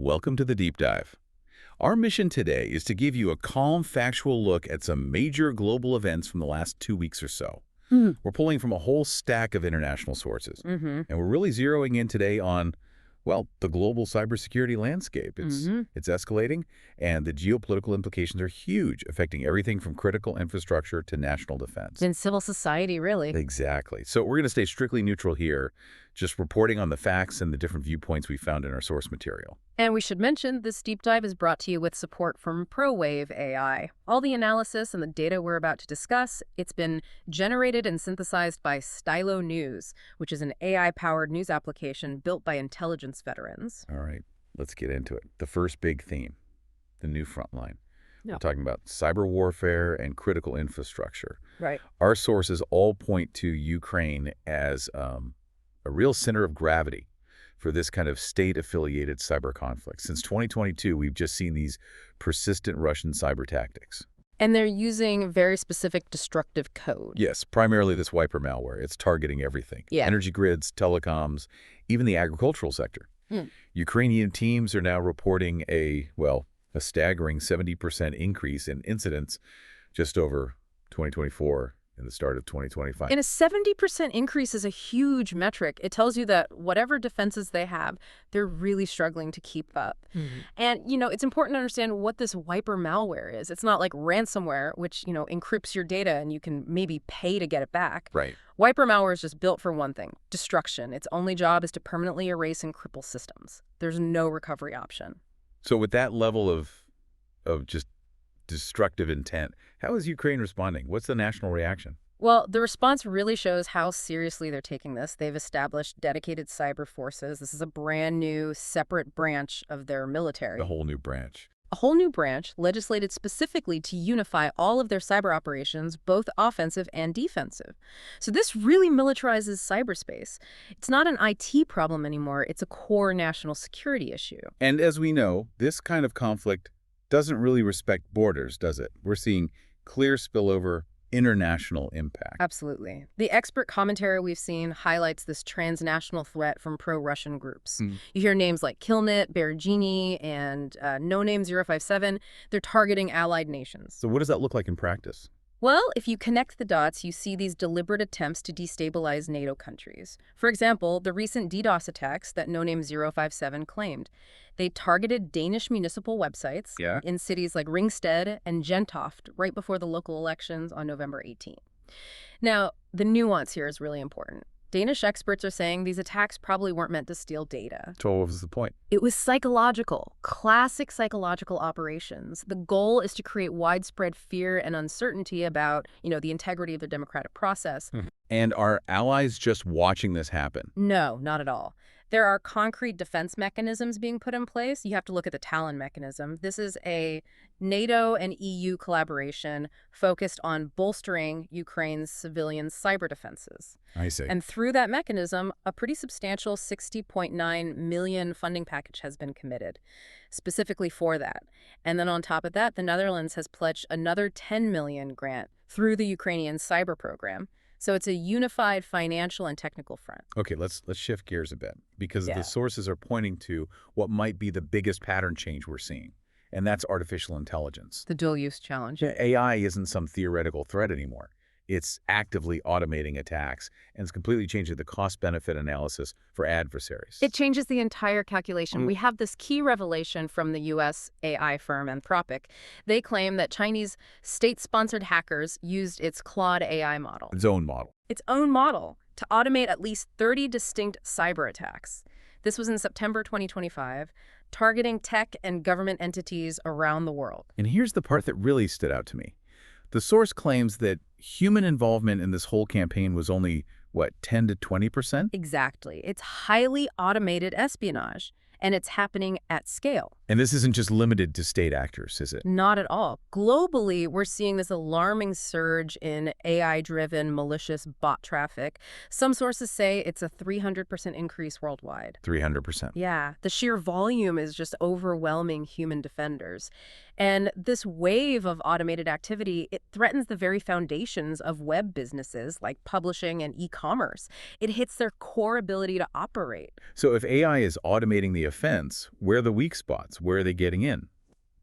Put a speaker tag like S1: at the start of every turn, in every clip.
S1: Welcome to the Deep Dive. Our mission today is to give you a calm, factual look at some major global events from the last 2 weeks or so. We're pulling from a whole stack of international sources. And we're really zeroing in today on, well, the global cybersecurity landscape. It's escalating, and the geopolitical implications are huge, affecting everything from critical infrastructure to national defense.
S2: In civil society, really.
S1: Exactly. So we're going to stay strictly neutral here, just reporting on the facts and the different viewpoints we found in our source material.
S2: And we should mention this deep dive is brought to you with support from ProWave AI. All the analysis and the data we're about to discuss, it's been generated and synthesized by Stylo News, which is an AI-powered news application built by intelligence veterans.
S1: All right, let's get into it. The first big theme, the new front line.
S2: Yeah.
S1: We're talking about cyber warfare and critical infrastructure.
S2: Right.
S1: Our sources all point to Ukraine as a real center of gravity for this kind of state-affiliated cyber conflict. Since 2022, we've just seen these persistent Russian cyber tactics.
S2: And they're using very specific destructive code.
S1: Yes, primarily this wiper malware. It's targeting everything.
S2: Yeah.
S1: Energy grids, telecoms, even the agricultural sector. Ukrainian teams are now reporting a staggering 70% increase in incidents just over 2024 and the start of 2025.
S2: And a 70% increase is a huge metric. It tells you that whatever defenses they have, they're really struggling to keep up. And, it's important to understand what this wiper malware is. It's not like ransomware, which, encrypts your data and you can maybe pay to get it back.
S1: Right.
S2: Wiper malware is just built for one thing, destruction. Its only job is to permanently erase and cripple systems. There's no recovery option.
S1: So with that level of just destructive intent, how is Ukraine responding? What's the national reaction?
S2: Well, the response really shows how seriously they're taking this. They've established dedicated cyber forces. This is a brand new, separate branch of their military.
S1: A whole new branch.
S2: A whole new branch legislated specifically to unify all of their cyber operations, both offensive and defensive. So this really militarizes cyberspace. It's not an IT problem anymore. It's a core national security issue.
S1: And as we know, this kind of conflict doesn't really respect borders, does it? We're seeing clear spillover international impact.
S2: Absolutely. The expert commentary we've seen highlights this transnational threat from pro-Russian groups. You hear names like Killnet, Berezhny, and No Name 057. They're targeting allied nations.
S1: So what does that look like in practice?
S2: Well, if you connect the dots, you see these deliberate attempts to destabilize NATO countries. For example, the recent DDoS attacks that No Name 057 claimed. They targeted Danish municipal websites in cities like Ringsted and Gentofte right before the local elections on November 18. Now, the nuance here is really important. Danish experts are saying these attacks probably weren't meant to steal data.
S1: So what was the point?
S2: It was psychological, classic psychological operations. The goal is to create widespread fear and uncertainty about, the integrity of the democratic process.
S1: And are allies just watching this happen?
S2: No, not at all. There are concrete defense mechanisms being put in place. You have to look at the Talon mechanism. This is a NATO and EU collaboration focused on bolstering Ukraine's civilian cyber defenses.
S1: I see.
S2: And through that mechanism, a pretty substantial $60.9 million funding package has been committed, specifically for that. And then on top of that, the Netherlands has pledged another $10 million grant through the Ukrainian cyber program. So it's a unified financial and technical front.
S1: Okay, let's shift gears a bit, because the sources are pointing to what might be the biggest pattern change we're seeing, and that's artificial intelligence.
S2: The dual-use challenge.
S1: AI isn't some theoretical threat anymore. It's actively automating attacks, and it's completely changing the cost-benefit analysis for adversaries.
S2: It changes the entire calculation. We have this key revelation from the U.S. AI firm Anthropic. They claim that Chinese state-sponsored hackers used its Claude AI model.
S1: Its own model.
S2: To automate at least 30 distinct cyber attacks. This was in September 2025, targeting tech and government entities around the world.
S1: And here's the part that really stood out to me. The source claims that human involvement in this whole campaign was only, 10 to 20%?
S2: Exactly. It's highly automated espionage, and it's happening at scale.
S1: And this isn't just limited to state actors, is it?
S2: Not at all. Globally, we're seeing this alarming surge in AI-driven malicious bot traffic. Some sources say it's a 300% increase worldwide.
S1: 300%.
S2: Yeah, the sheer volume is just overwhelming human defenders. And this wave of automated activity, it threatens the very foundations of web businesses like publishing and e-commerce. It hits their core ability to operate.
S1: So if AI is automating the offense, where are the weak spots? Where are they getting in?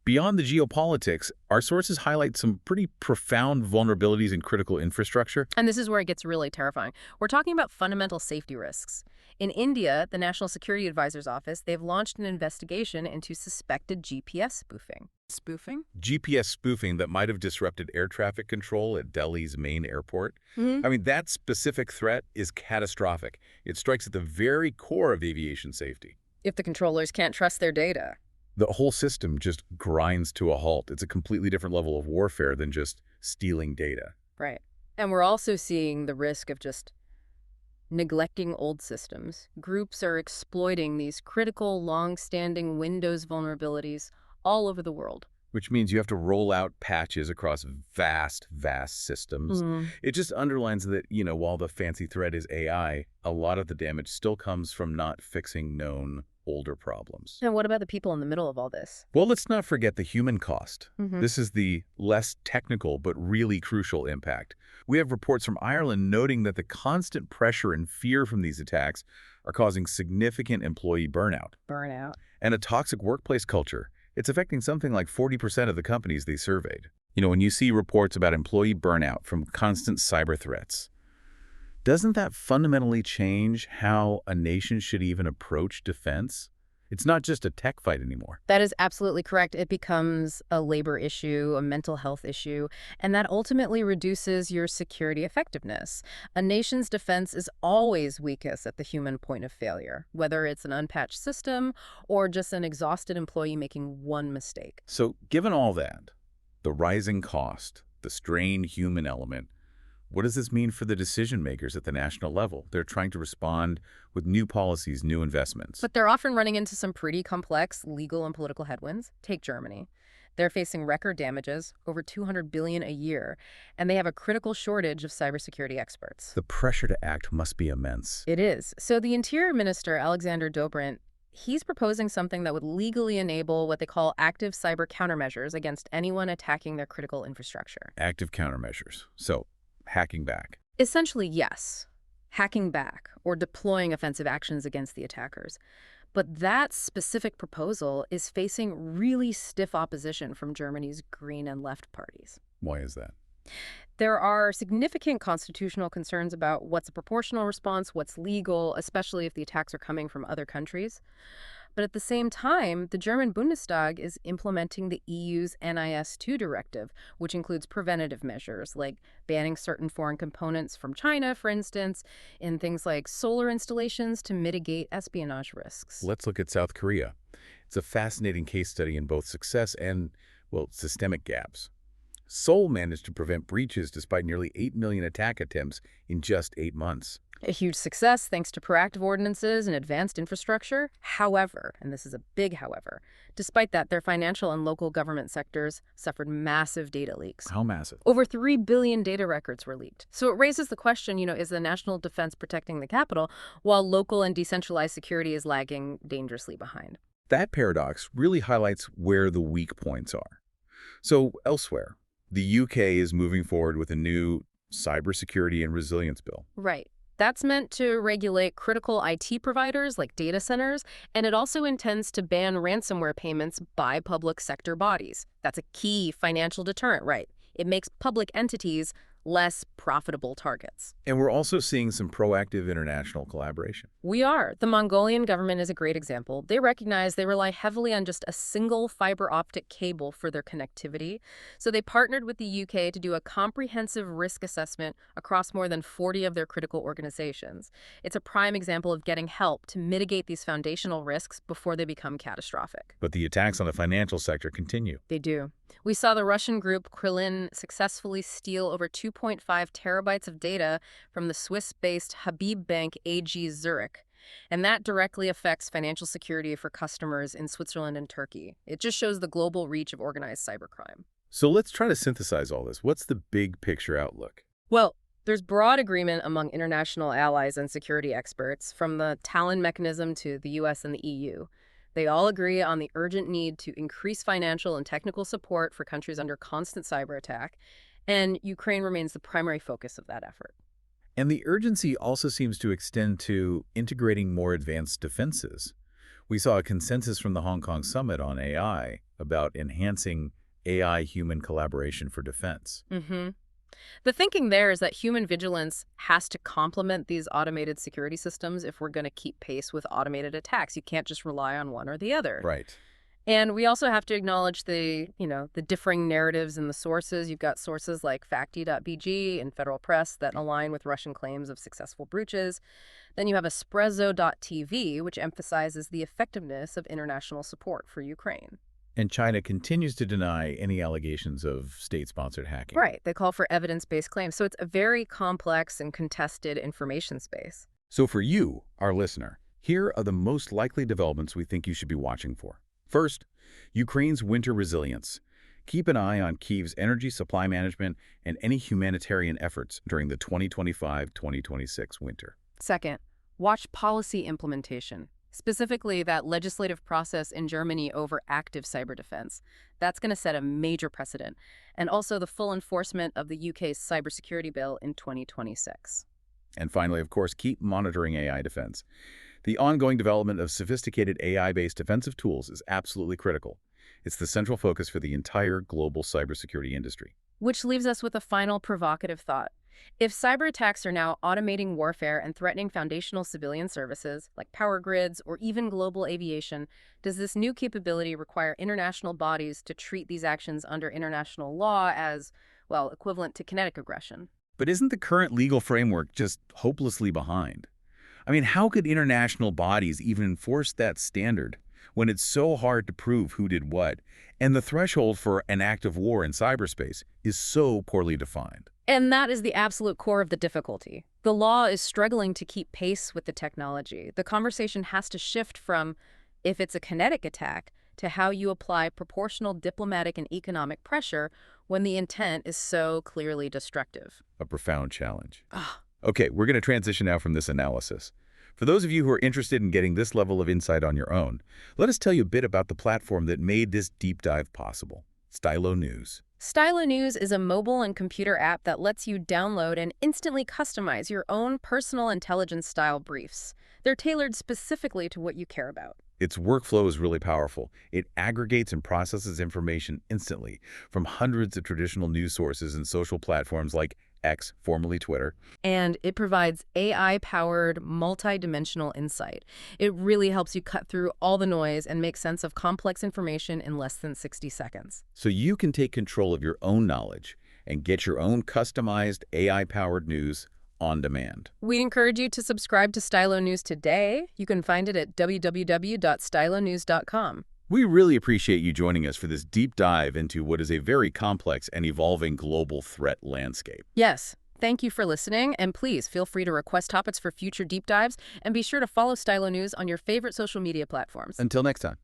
S1: Beyond the geopolitics, our sources highlight some pretty profound vulnerabilities in critical infrastructure.
S2: And this is where it gets really terrifying. We're talking about fundamental safety risks. In India, the National Security Advisor's Office, they've launched an investigation into suspected GPS spoofing. Spoofing?
S1: GPS spoofing that might have disrupted air traffic control at Delhi's main airport.
S2: Hmm.
S1: I mean, that specific threat is catastrophic. It strikes at the very core of aviation safety.
S2: If the controllers can't trust their data.
S1: The whole system just grinds to a halt. It's a completely different level of warfare than just stealing data.
S2: Right. And we're also seeing the risk of just neglecting old systems. Groups are exploiting these critical, long-standing Windows vulnerabilities all over the world.
S1: Which means you have to roll out patches across vast, vast systems. It just underlines that, while the fancy threat is AI, a lot of the damage still comes from not fixing known older problems.
S2: And what about the people in the middle of all this?
S1: Well, let's not forget the human cost. This is the less technical but really crucial impact. We have reports from Ireland noting that the constant pressure and fear from these attacks are causing significant employee burnout.
S2: Burnout.
S1: And a toxic workplace culture. It's affecting something like 40% of the companies they surveyed. When you see reports about employee burnout from constant cyber threats, doesn't that fundamentally change how a nation should even approach defense? It's not just a tech fight anymore.
S2: That is absolutely correct. It becomes a labor issue, a mental health issue, and that ultimately reduces your security effectiveness. A nation's defense is always weakest at the human point of failure, whether it's an unpatched system or just an exhausted employee making one mistake.
S1: So given all that, the rising cost, the strained human element, what does this mean for the decision makers at the national level? They're trying to respond with new policies, new investments.
S2: But they're often running into some pretty complex legal and political headwinds. Take Germany. They're facing record damages, over $200 billion a year, and they have a critical shortage of cybersecurity experts.
S1: The pressure to act must be immense.
S2: It is. So the Interior Minister, Alexander Dobrindt, he's proposing something that would legally enable what they call active cyber countermeasures against anyone attacking their critical infrastructure.
S1: Active countermeasures. So, hacking back.
S2: Essentially, yes. Hacking back or deploying offensive actions against the attackers. But that specific proposal is facing really stiff opposition from Germany's Green and Left parties.
S1: Why is that?
S2: There are significant constitutional concerns about what's a proportional response, what's legal, especially if the attacks are coming from other countries. But at the same time, the German Bundestag is implementing the EU's NIS2 directive, which includes preventative measures like banning certain foreign components from China, for instance, in things like solar installations to mitigate espionage risks.
S1: Let's look at South Korea. It's a fascinating case study in both success and, systemic gaps. Seoul managed to prevent breaches despite nearly 8 million attack attempts in just 8 months.
S2: A huge success thanks to proactive ordinances and advanced infrastructure. However, and this is a big however, despite that, their financial and local government sectors suffered massive data leaks.
S1: How massive?
S2: Over 3 billion data records were leaked. So it raises the question, is the national defense protecting the capital while local and decentralized security is lagging dangerously behind?
S1: That paradox really highlights where the weak points are. So elsewhere, the UK is moving forward with a new cybersecurity and resilience bill.
S2: Right. That's meant to regulate critical IT providers like data centers, and it also intends to ban ransomware payments by public sector bodies. That's a key financial deterrent, right? It makes public entities less profitable targets.
S1: And we're also seeing some proactive international collaboration.
S2: We are. The Mongolian government is a great example. They recognize they rely heavily on just a single fiber optic cable for their connectivity. So they partnered with the UK to do a comprehensive risk assessment across more than 40 of their critical organizations. It's a prime example of getting help to mitigate these foundational risks before they become catastrophic.
S1: But the attacks on the financial sector continue.
S2: They do. We saw the Russian group Krillin successfully steal over 2.5 terabytes of data from the Swiss-based Habib Bank AG Zurich. And that directly affects financial security for customers in Switzerland and Turkey. It just shows the global reach of organized cybercrime.
S1: So let's try to synthesize all this. What's the big picture outlook?
S2: Well, there's broad agreement among international allies and security experts, from the Talon mechanism to the US and the EU. They all agree on the urgent need to increase financial and technical support for countries under constant cyber attack, and Ukraine remains the primary focus of that effort.
S1: And the urgency also seems to extend to integrating more advanced defenses. We saw a consensus from the Hong Kong Summit on AI about enhancing AI-human collaboration for defense.
S2: Mm-hmm. The thinking there is that human vigilance has to complement these automated security systems if we're going to keep pace with automated attacks. You can't just rely on one or the other.
S1: Right.
S2: And we also have to acknowledge the differing narratives in the sources. You've got sources like facty.bg and Federal Press that align with Russian claims of successful breaches. Then you have espresso.tv, which emphasizes the effectiveness of international support for Ukraine.
S1: And China continues to deny any allegations of state-sponsored hacking.
S2: Right. They call for evidence-based claims. So it's a very complex and contested information space.
S1: So for you, our listener, here are the most likely developments we think you should be watching for. First, Ukraine's winter resilience. Keep an eye on Kyiv's energy supply management and any humanitarian efforts during the 2025-2026 winter.
S2: Second, watch policy implementation, specifically that legislative process in Germany over active cyber defense. That's going to set a major precedent, and also the full enforcement of the UK's cybersecurity bill in 2026.
S1: And finally, of course, keep monitoring AI defense. The ongoing development of sophisticated AI-based defensive tools is absolutely critical. It's the central focus for the entire global cybersecurity industry.
S2: Which leaves us with a final provocative thought. If cyber attacks are now automating warfare and threatening foundational civilian services, like power grids or even global aviation, does this new capability require international bodies to treat these actions under international law as, well, equivalent to kinetic aggression?
S1: But isn't the current legal framework just hopelessly behind? I mean, how could international bodies even enforce that standard when it's so hard to prove who did what, and the threshold for an act of war in cyberspace is so poorly defined?
S2: And that is the absolute core of the difficulty. The law is struggling to keep pace with the technology. The conversation has to shift from if it's a kinetic attack to how you apply proportional diplomatic and economic pressure when the intent is so clearly destructive.
S1: A profound challenge. Okay, we're going to transition now from this analysis. For those of you who are interested in getting this level of insight on your own, let us tell you a bit about the platform that made this deep dive possible, Stylo News.
S2: Stylo News is a mobile and computer app that lets you download and instantly customize your own personal intelligence-style briefs. They're tailored specifically to what you care about.
S1: Its workflow is really powerful. It aggregates and processes information instantly from hundreds of traditional news sources and social platforms like X, formerly Twitter.
S2: And it provides AI-powered, multi-dimensional insight. It really helps you cut through all the noise and make sense of complex information in less than 60 seconds.
S1: So you can take control of your own knowledge and get your own customized AI-powered news on demand.
S2: We'd encourage you to subscribe to Stylo News today. You can find it at www.stylonews.com.
S1: We really appreciate you joining us for this deep dive into what is a very complex and evolving global threat landscape.
S2: Yes, thank you for listening, and please feel free to request topics for future deep dives, and be sure to follow Stylo News on your favorite social media platforms.
S1: Until next time.